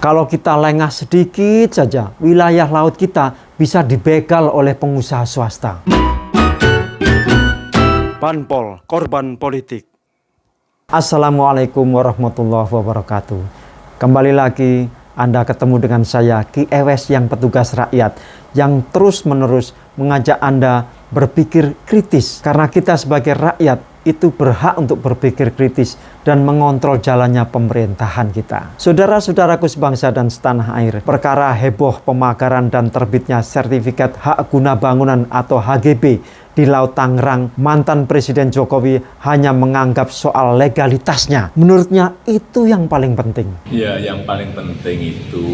Kalau kita lengah sedikit saja, wilayah laut kita bisa dibegal oleh pengusaha swasta. Banpol, korban politik. Assalamualaikum warahmatullahi wabarakatuh. Kembali lagi Anda ketemu dengan saya, Ki Ewes yang petugas rakyat, yang terus-menerus mengajak Anda berpikir kritis. Karena kita sebagai rakyat itu berhak untuk berpikir kritis dan mengontrol jalannya pemerintahan kita. Saudara-saudaraku sebangsa dan setanah air, perkara heboh pemagaran dan terbitnya sertifikat hak guna bangunan atau HGB di Laut Tangerang, mantan Presiden Jokowi hanya menganggap soal legalitasnya. Menurutnya itu yang paling penting. Ya, yang paling penting itu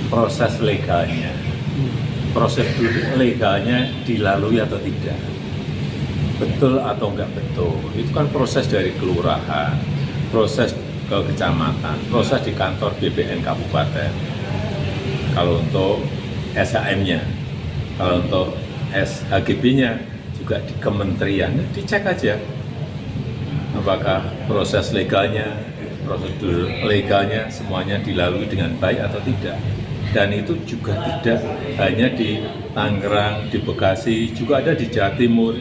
proses legalnya. Prosedur legalnya dilalui atau tidak. Betul atau enggak betul, itu kan proses dari kelurahan, proses ke kecamatan, proses di kantor BPN kabupaten. Kalau untuk SHM-nya, kalau untuk SHGB-nya juga di kementerian, dicek aja apakah proses legalnya, prosedur legalnya semuanya dilalui dengan baik atau tidak. Dan itu juga tidak hanya di Tangerang, di Bekasi, juga ada di Jawa Timur,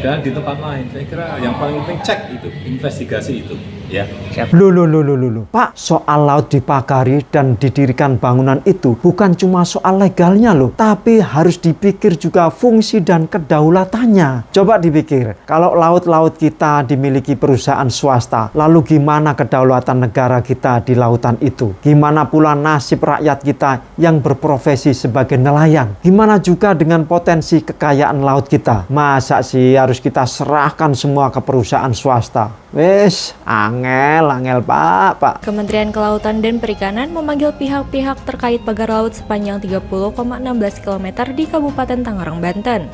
dan di tempat lain. Saya kira yang paling penting cek itu, investigasi itu, ya. Loh. Pak, soal laut dipagari dan didirikan bangunan itu bukan cuma soal legalnya loh, tapi harus dipikir juga fungsi dan kedaulatannya. Coba dipikir, kalau laut-laut kita dimiliki perusahaan swasta, lalu gimana kedaulatan negara kita di lautan itu? Gimana pula nasib rakyat kita yang berprofesi sebagai nelayan? Gimana juga dengan potensi kekayaan laut kita? Masa sih harus kita serahkan semua ke perusahaan swasta? Wes, angel Pak. Kementerian Kelautan dan Perikanan memanggil pihak-pihak terkait pagar laut sepanjang 30,16 km di Kabupaten Tangerang, Banten.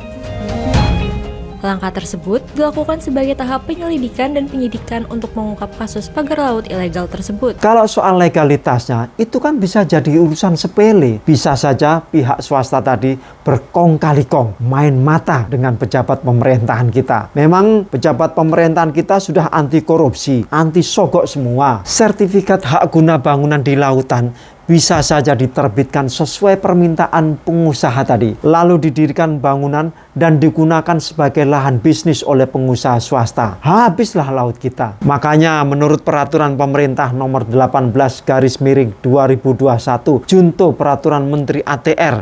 Langkah tersebut dilakukan sebagai tahap penyelidikan dan penyidikan untuk mengungkap kasus pagar laut ilegal tersebut. Kalau soal legalitasnya, itu kan bisa jadi urusan sepele. Bisa saja pihak swasta tadi berkong kali kong, main mata dengan pejabat pemerintahan kita. Memang pejabat pemerintahan kita sudah anti korupsi, anti sogok semua. Sertifikat hak guna bangunan di lautan bisa saja diterbitkan sesuai permintaan pengusaha tadi, lalu didirikan bangunan dan digunakan sebagai lahan bisnis oleh pengusaha swasta. Habislah laut kita. Makanya menurut peraturan pemerintah nomor 18/2021 Junto Peraturan Menteri ATR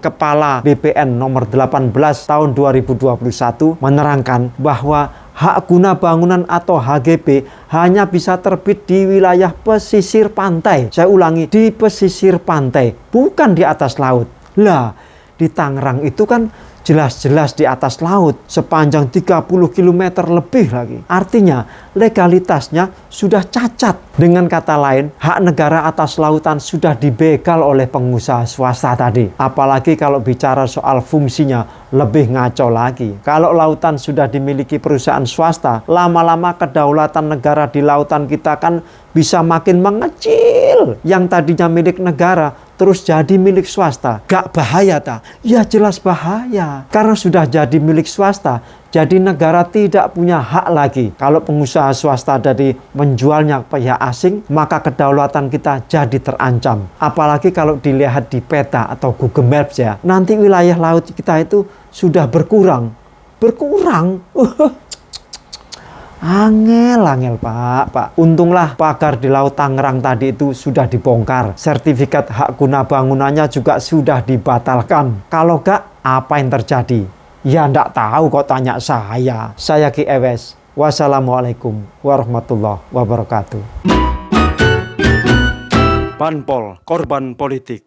/Kepala BPN nomor 18 tahun 2021 menerangkan bahwa hak guna bangunan atau HGB hanya bisa terbit di wilayah pesisir pantai. Saya ulangi, di pesisir pantai, bukan di atas laut. Lah, di Tangerang itu kan jelas-jelas di atas laut, sepanjang 30 km lebih lagi. Artinya, legalitasnya sudah cacat. Dengan kata lain, hak negara atas lautan sudah dibegal oleh pengusaha swasta tadi. Apalagi kalau bicara soal fungsinya, lebih ngaco lagi. Kalau lautan sudah dimiliki perusahaan swasta, lama-lama kedaulatan negara di lautan kita kan bisa makin mengecil. Yang tadinya milik negara, terus jadi milik swasta. Gak bahaya tak? Ya jelas bahaya. Karena sudah jadi milik swasta, jadi negara tidak punya hak lagi. Kalau pengusaha swasta tadi menjualnya ke pihak asing, maka kedaulatan kita jadi terancam. Apalagi kalau dilihat di peta atau Google Maps ya, nanti wilayah laut kita itu sudah berkurang. Angel Pak. Untunglah pagar di Laut Tangerang tadi itu sudah dibongkar. Sertifikat hak guna bangunannya juga sudah dibatalkan. Kalau gak, apa yang terjadi? Ya ndak tahu kok tanya saya. Saya Ki Ewes. Wassalamualaikum warahmatullahi wabarakatuh. Banpol, korban politik.